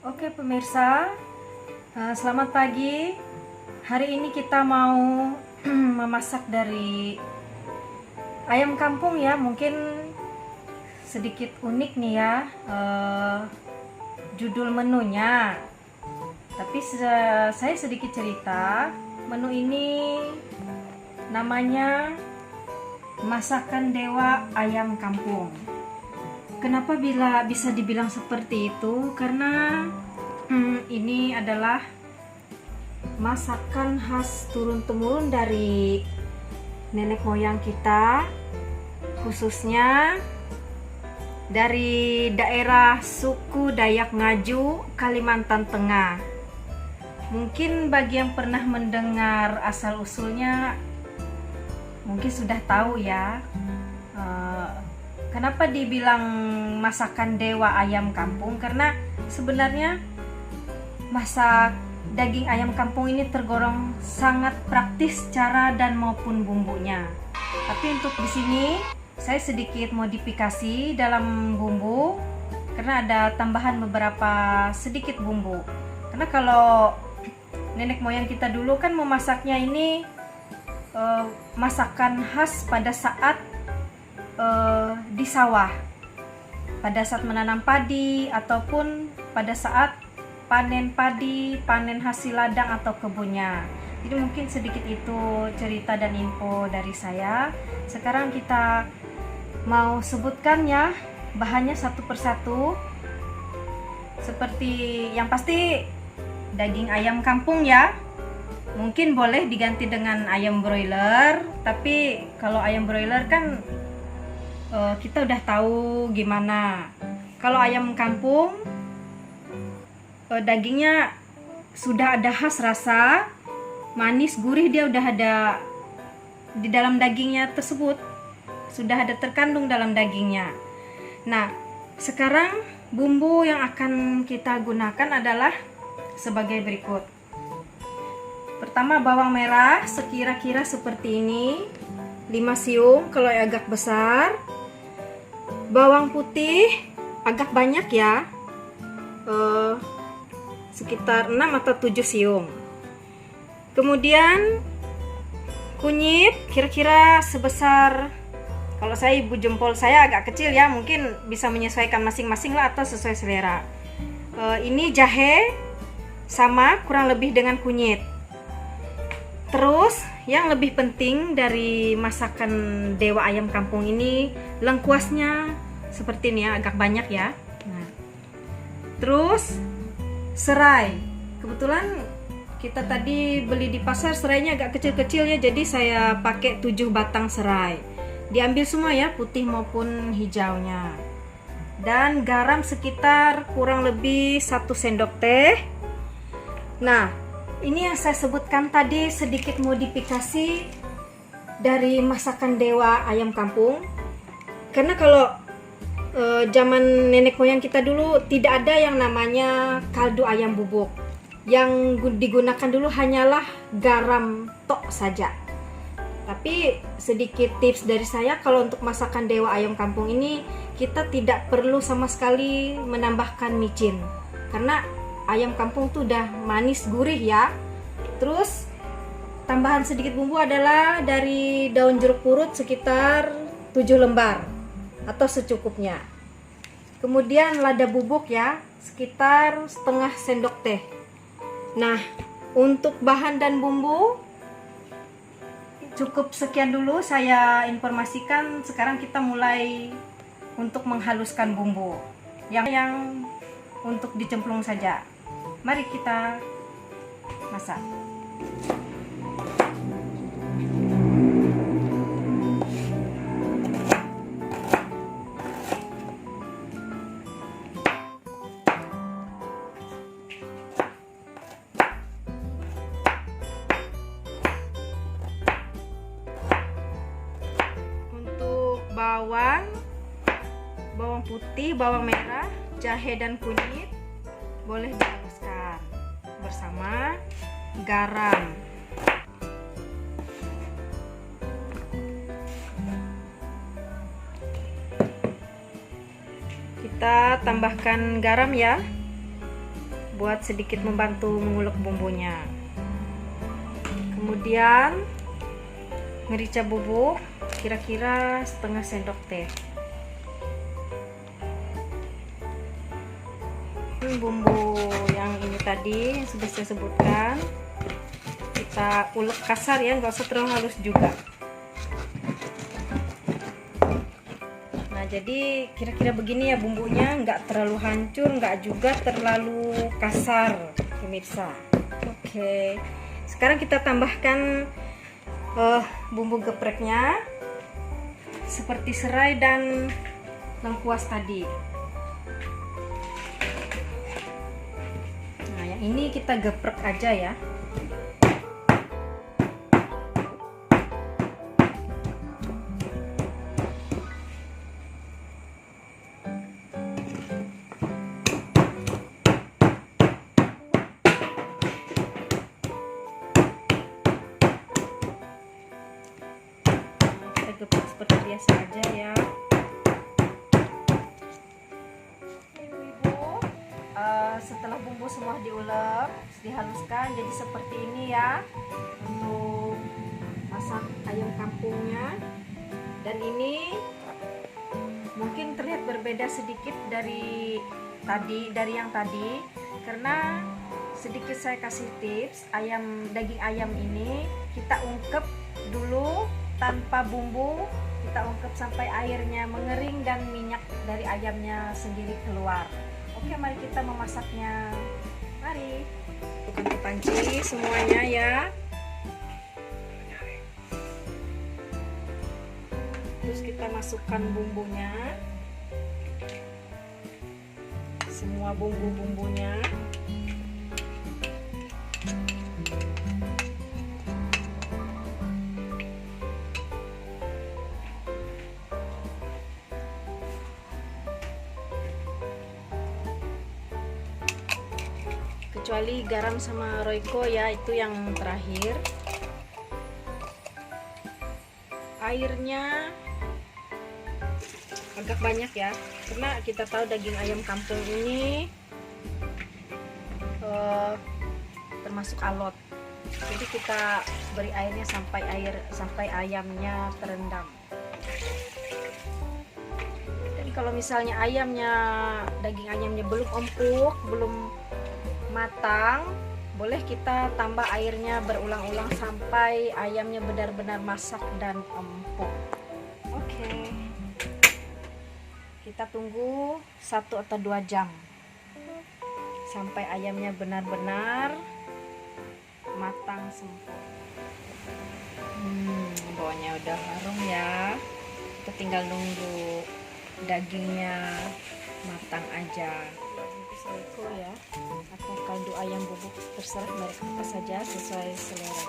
Oke pemirsa, selamat pagi. Hari ini kita mau memasak dari ayam kampung ya. Mungkin sedikit unik nih ya judul menunya. Tapi saya sedikit cerita. Menu ini namanya masakan dewa ayam kampung. Kenapa bisa dibilang seperti itu? Karena ini adalah masakan khas turun-temurun dari nenek moyang kita, khususnya dari daerah suku Dayak Ngaju, Kalimantan Tengah. Mungkin bagi yang pernah mendengar asal-usulnya mungkin sudah tahu ya. Kenapa dibilang masakan dewa ayam kampung? Karena sebenarnya masak daging ayam kampung ini tergolong sangat praktis cara dan maupun bumbunya. Tapi untuk di sini saya sedikit modifikasi dalam bumbu karena ada tambahan beberapa sedikit bumbu. Karena kalau nenek moyang kita dulu kan memasaknya ini masakan khas pada saat di sawah, pada saat menanam padi ataupun pada saat panen padi, panen hasil ladang atau kebunnya. Jadi mungkin sedikit itu cerita dan info dari saya. Sekarang kita mau sebutkan ya bahannya satu persatu. Seperti yang pasti daging ayam kampung ya. Mungkin boleh diganti dengan ayam broiler, tapi kalau ayam broiler kan kita udah tahu gimana. Kalau ayam kampung dagingnya sudah ada khas rasa manis gurih, dia udah ada di dalam dagingnya tersebut, sudah ada terkandung dalam dagingnya. Nah, sekarang bumbu yang akan kita gunakan adalah sebagai berikut. Pertama, bawang merah sekira-kira seperti ini, 5 siung kalau yang agak besar. Bawang putih agak banyak ya, sekitar 6 atau 7 siung. Kemudian kunyit kira-kira sebesar, kalau saya ibu jempol saya agak kecil ya, mungkin bisa menyesuaikan masing-masing lah atau sesuai selera. Ini jahe sama kurang lebih dengan kunyit. Terus yang lebih penting dari masakan dewa ayam kampung ini, lengkuasnya seperti ini ya, agak banyak ya. Nah, terus serai. Kebetulan kita tadi beli di pasar serainya agak kecil-kecil ya, jadi saya pakai 7 batang serai. Diambil semua ya, putih maupun hijaunya. Dan garam sekitar kurang lebih 1 sendok teh. Nah, ini yang saya sebutkan tadi sedikit modifikasi dari masakan dewa ayam kampung. Karena kalau zaman nenek moyang kita dulu tidak ada yang namanya kaldu ayam bubuk. Yang digunakan dulu hanyalah garam tok saja. Tapi sedikit tips dari saya, kalau untuk masakan dewa ayam kampung ini kita tidak perlu sama sekali menambahkan micin. Karena ayam kampung tuh udah manis gurih ya. Terus tambahan sedikit bumbu adalah dari daun jeruk purut sekitar 7 lembar atau secukupnya. Kemudian lada bubuk ya, sekitar setengah sendok teh. Nah, untuk bahan dan bumbu cukup sekian dulu saya informasikan. Sekarang kita mulai untuk menghaluskan bumbu yang untuk dicemplung saja. Mari kita masak. Untuk bawang putih, bawang merah, jahe dan kunyit boleh dihaluskan bersama garam. Kita tambahkan garam ya. buat sedikit membantu mengulek bumbunya. Kemudian merica bubuk kira-kira setengah sendok teh. Bumbu yang ini tadi yang sudah saya sebutkan kita ulek kasar ya, nggak usah terlalu halus juga. Nah jadi kira-kira begini ya bumbunya, nggak terlalu hancur, nggak juga terlalu kasar pemirsa. Oke, sekarang kita tambahkan bumbu gepreknya seperti serai dan lengkuas tadi. Nah yang ini kita geprek aja ya. Geprek seperti biasa aja ya ibu-ibu. Setelah bumbu semua diulek, dihaluskan jadi seperti ini ya untuk masak ayam kampungnya. Dan ini mungkin terlihat berbeda sedikit dari yang tadi karena sedikit saya kasih tips. Daging ayam ini kita ungkep dulu tanpa bumbu, kita ungkep sampai airnya mengering dan minyak dari ayamnya sendiri keluar. Oke, mari kita memasaknya. Mari bukan ke panci semuanya ya. Terus kita masukkan bumbunya, semua bumbu-bumbunya. Kecuali garam sama Royco ya, itu yang terakhir. Airnya agak banyak ya, karena kita tahu daging ayam kampung ini termasuk alot. Jadi kita beri airnya sampai ayamnya terendam. Dan kalau misalnya daging ayamnya belum empuk, belum matang, boleh kita tambah airnya berulang-ulang sampai ayamnya benar-benar masak dan empuk. Oke, kita tunggu 1 atau 2 jam sampai ayamnya benar-benar matang sempurna. Bawahnya udah harum ya, kita tinggal nunggu dagingnya matang aja. Royco ya, atau kaldu ayam bubuk, terserah merek apa saja sesuai selera.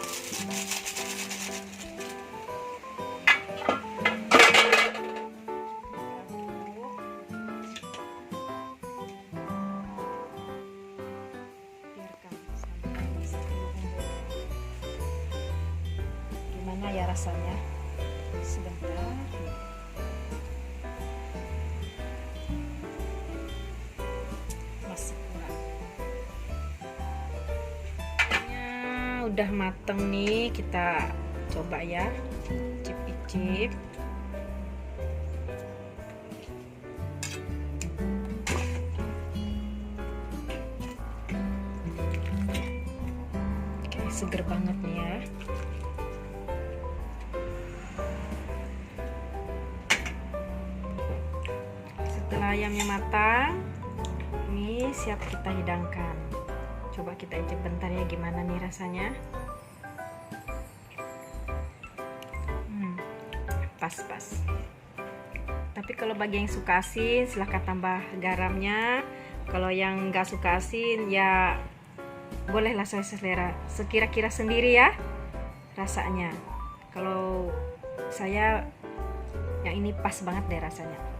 Biarkan sampai bumbu. Gimana ya rasanya? Sebentar. Udah mateng nih, kita coba ya, icip-icip. Oke, seger banget nih ya. Setelah ayamnya matang, ini siap kita hidangkan. Coba kita icip bentar ya, gimana nih rasanya. Pas-pas. Tapi kalau bagi yang suka asin, silahkan tambah garamnya. Kalau yang nggak suka asin, ya bolehlah sesuai selera. Sekira-kira sendiri ya rasanya. Kalau saya yang ini pas banget deh rasanya.